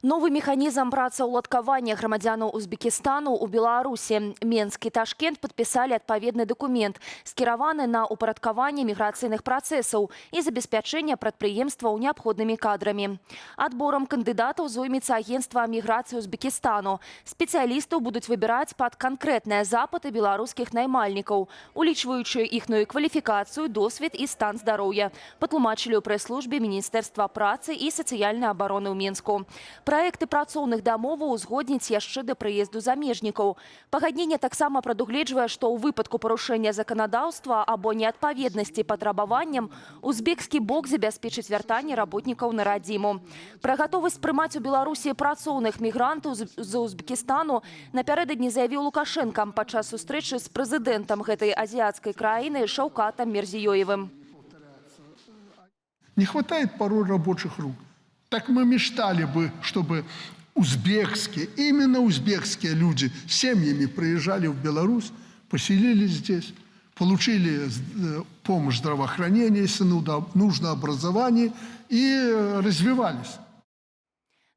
Новый механизм працаўладкавання грамадзянаў Узбекистану у Беларусі. Менск і Ташкент падпісалі адпаведны дакумент, скіраваны на упарадкаванне міграцыйных працэсаў і забеспячэнне прадпрыемстваў неабходнымі кадрамі. Адборам кандыдатаў зоймецца агенцтва міграцыі Узбекистану. Спецыялістаў будуць выбіраць пад канкрэтныя запыты беларускіх наймальнікаў, улічваючы іхную кваліфікацыю, досвед і стан здароўя, патлумачылі ў прэс-службе Міністэрства працы і сацыяльнай абароны ў Менску. Праекты працоўных дамоваў узгодніць яшчэ да прыезду замежнікаў. Пагадненне таксама прадугледжвае, што ў выпадку парушэння заканадаўства або неадпаведнасці патрабаванням узбекскі бок забяспечыць вяртанне работнікаў на радзіму. Пра гатовасць прымаць у Беларусі працоўных мігрантаў з Узбекістану напярэдадні заявіў Лукашенко падчас сустрэчы з прэзідэнтам гэтай азіяцкай краіны Шаўкатам Мирзиёевым. Не хватает порой рабочих рук. Так мы мечтали бы, чтобы именно узбекские люди с семьями приезжали в Беларусь, поселились здесь, получили помощь здравоохранения, если нужно образование, и развивались.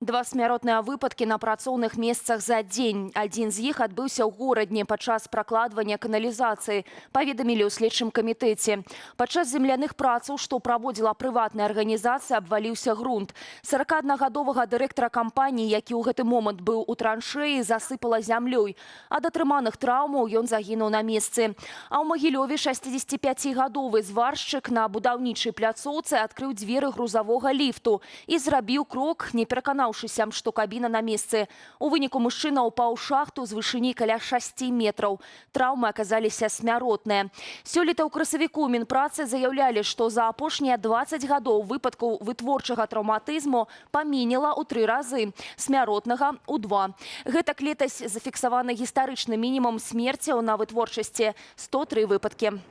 Два смяротныя выпадкі на працоўных месцах за дзень. Адзін з іх адбыўся ў горадні падчас пракладвання каналізацыі, паведамілі ў следчым камітэце. Падчас земляных працаў, што праводзіла прыватная арганізацыя, абваліўся грунт. 41-гадовага дырэктара кампаніі, які ў гэты момант быў у траншэі, засыпала зямлёй. Ад атрыманых траўмаў ён загінуў на месцы. А ў Магілёве 65-гадовы зваршчык на будаўнічай пляцоўцы адкрыў дзверы грузавога ліфту і зрабіў крок, не пераканаўшыся, што кабіна на месцы. У выніку мужчына ўпаў у шахту з вышыні каля 6 метраў. Траўмы аказаліся смяротныя. Сёлета ў красавіку Мінпрацы заяўлялі, што за апошнія 20 гадоў выпадкаў вытворчага траўматызму паменела ў 3 разы, смяротнага ў 2. Гэтак летась зафіксаваны гістарычны мінімум смерцяў на вытворчасці – 103 выпадкі.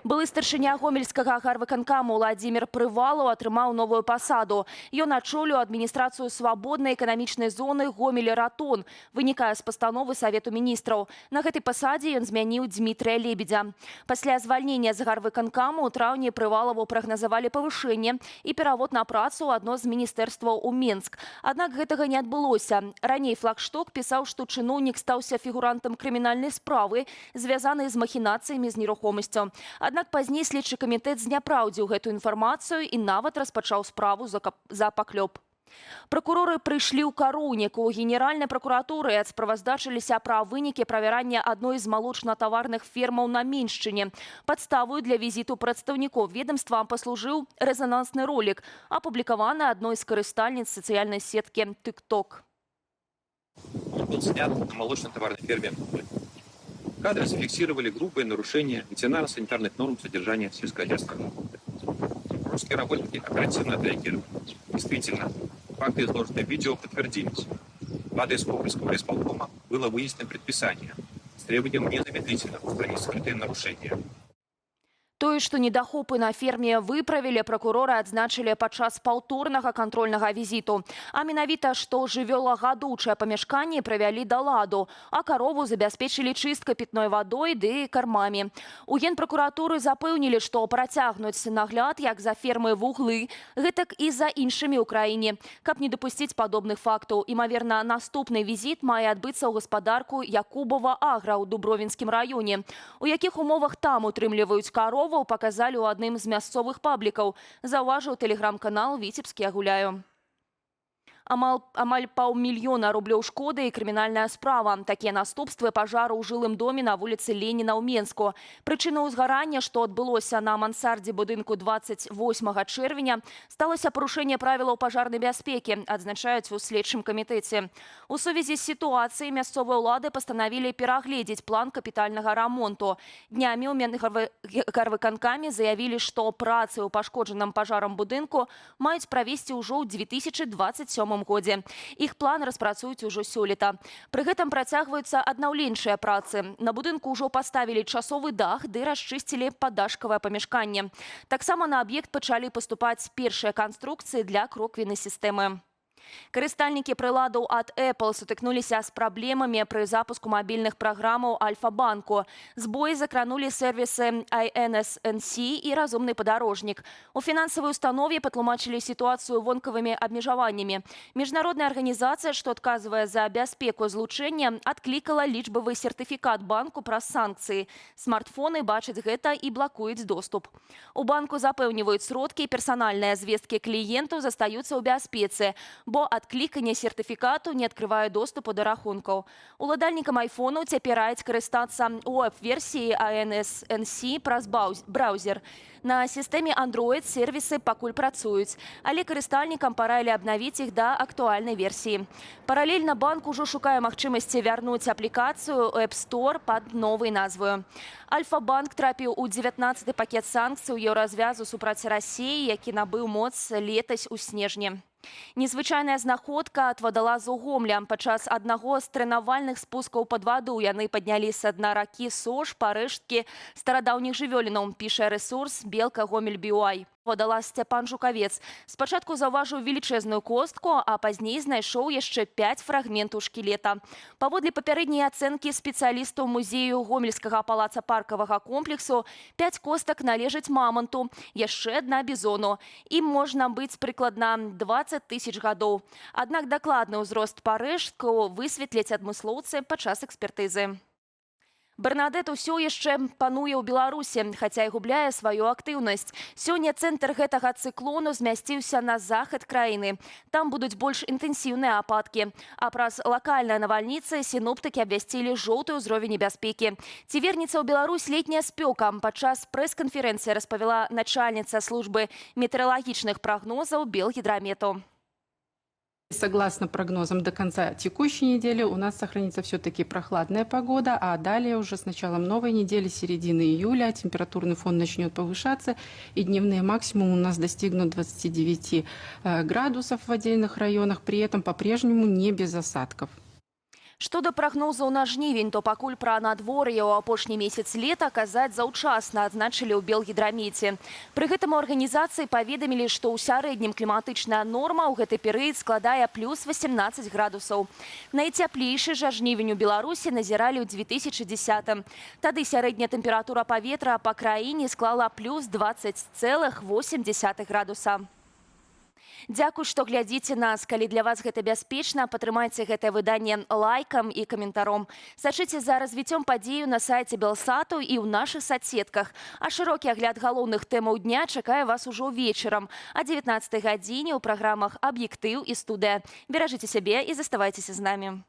Былы старшыня гомельскага гарвыканкаму Владзімір Прывалаў атрымаў новую пасаду. Ён ачоліў адміністрацыю свабоднай эканамічнай зоны Гомель-Ратон, вынікае з пастановы Савету міністраў. На гэтай пасадзе ён змяніў Дмітрыя Лебедзя. Пасля звальнення з гарвыканкаму ў траўні Прывалаву прагназавалі павышэнне і перавод на працу ў адно з міністэрстваў у Менск. Аднак гэтага не адбылося. Раней Флагшток пісаў, што чыноўнік стаўся фігурантам крымінальнай справы, звязанай з махінацыямі з нерухомасцю. Аднак пазней следчы камітэт зняпраўдзіў гэтую інфармацыю і нават распачаў справу за паклёп. Пракуроры прыйшлі ў Кароўнік. У Генеральнай пракуратуры справаздачыліся пра вынікі правярання адной з малочна-таварных фермаў на Меншчыне. Падставою для візіту прадстаўнікоў ведамства паслужыў рэзанансны ролік, апублікаваны адной з карыстальніц сацыяльнай сеткі TikTok. Он был снят на молочно-товарной ферме. Кадры зафиксировали грубые нарушения ветеринарно-санитарных норм содержания сельскохозяйственного работы. Русские работники оперативно отреагировали. Действительно, факты, изложенные в видео, подтвердились. В адрес Кобринского исполкома было вынесено предписание с требованием незамедлительно устранить скрытые нарушения. Тое, што недахопы на ферме выправілі, пракуроры адзначылі падчас паўторнага кантрольнага візіту. А менавіта, што жывёлагадоўчыя памяшканні правялі да ладу, а карову забяспечылі чысткай пітной вадой ды кармамі. У Генпракуратуры запэўнілі, што працягнуць нагляд як за фермы Вуглы, гэтак і за іншымі ў краіне. Каб не дапусціць падобных фактаў, імаверна, наступны візіт мае адбыцца ў гаспадарку Якубова Агра ў Дубровінскім раёне. У якіх умовах там утрымліваюць карову, показалі ў адным з мясцовых паблікаў, заўважыў тэлеграм-канал «Віцебскі я гуляю». Амаль паўмільёна рублёў шкоды і крымінальная справа. Такія наступствы пажару ў жылым доме на вуліцы Леніна ў Менску. Прычына ўзгарання, што адбылося на мансардзе будынку 28 чэрвеня, сталася парушэнне правілаў пажарнай бяспекі, адзначаюць у следчым камітэце. У сувязі з сітуацыяй мясцовыя ўлады пастанавілі перагледзець план капітальнага рамонту. Днямі ў гарвыканкаме заявілі, што працы ў пашкоджаным пажарам будынку маюць правесці ўжо ў 2027 годзе. Іх план распрацуюць ужо сёлета. Пры гэтым працягваюцца аднаўленчыя працы. На будынку ўжо паставілі часовы дах ды расчысцілі паддашкавае памяшканне. Таксама на аб'ект пачалі паступаць першыя канструкцыі для кроквеннай сістэмы. Карыстальнікі прыладаў ад Apple сутыкнуліся з праблемамі пры запуску мабільных праграмаў Альфа-банку. Збоі закранулі сервісы INSNC і разумны падарожнік. У фінансавай установе патлумачылі сітуацыю вонкавымі абмежаваннямі. Міжнародная арганізацыя, што адказвае за бяспеку злучэння, адклікала лічбавы сертыфікат банку праз санкцыі. Смартфоны бачаць гэта і блакуюць доступ. У банку запэўніваюць, сродкі і персанальныя звесткі кліентаў застаюцца ў бяспецы, бо адкліканне сертыфікату не адкрывае доступу да рахункаў. Уладальнікам айфонаў цяпер раяць карыстацца веб-версіі INSNC праз браузер. На сістэме Android сервісы пакуль працуюць, але карыстальнікам параілі абнавіць іх да актуальнай версіі. Паралельна банк ужо шукае магчымасці вярнуць аплікацыю App Store пад новай назваю. Альфа-банк трапіў у 19-й пакет санкцый еўразвязу супраць Расіі, які набыў моц летась у снежні. Незвычайная знаходка ад вадалазу Гомля. Падчас аднаго з трэнавальных спускаў пад ваду яны паднялі са дна ракі Сош па рэшткі старадаўніх жывёлінаў, піша рэсурс Белка Гомель BY. Вадалаз Сцяпан Жукавец спачатку заўважыў велічэзную костку, а пазней знайшоў яшчэ 5 фрагментаў шкілета. Паводле папярэдняй ацэнкі спецыялістаў музею Гомельскага палаца-паркавага комплексу, 5 костак належаць маманту, яшчэ адна бізону. Ім можна быць прыкладна 20 тысяч гадоў. Аднак дакладны ўзрост парэштку высветляць адмыслоўцы падчас экспертызы. Бернадет усё яшчэ пануе ў Беларусі, хаця і губляе сваю актыўнасць. Сёння цэнтр гэтага цыклону змясціўся на захад краіны. Там будуць больш інтэнсіўныя ападкі. А праз лакальныя навальніцы сіноптыкі абвясцілі жоўты ўзровень небяспекі. Ці вернецца ў Беларусь летняя спёка? Падчас прэс-канферэнцыі распавяла начальніца службы метэаралагічных прагнозаў Белгідрамету. Согласно прогнозам, до конца текущей недели у нас сохранится все-таки прохладная погода, а далее уже с началом новой недели, середины июля, температурный фон начнет повышаться, и дневные максимумы у нас достигнут 29 градусов в отдельных районах, при этом по-прежнему не без осадков. Што да прагнозаў на жнівень, то пакуль пра надвор'е ў апошні месяц лета казаць заўчасна, адзначылі ў Белгідрамеце. Пры гэтым у арганізацыі паведамілі, што ў сярэднім кліматычная норма ў гэты перыяд складае плюс 18 градусаў. Найцяплейшы жа жнівень у Беларусі назіралі ў 2010-м. Тады сярэдняя тэмпература паветра па краіне склала плюс 20,8 градуса. Дзякуй, што глядзіце нас. Калі для вас гэта бяспечна, падтрымайце гэтае выданне лайкам і каментаром. Сачыце за развіццём падзею на сайце Белсату і ў нашых соцсетках. А шырокі агляд галоўных тэмаў дня чакае вас ужо вечарам о 19 гадзіне ў праграмах «Аб'ектыў» і «Студыя». Беражыце сябе і заставайцеся з намі.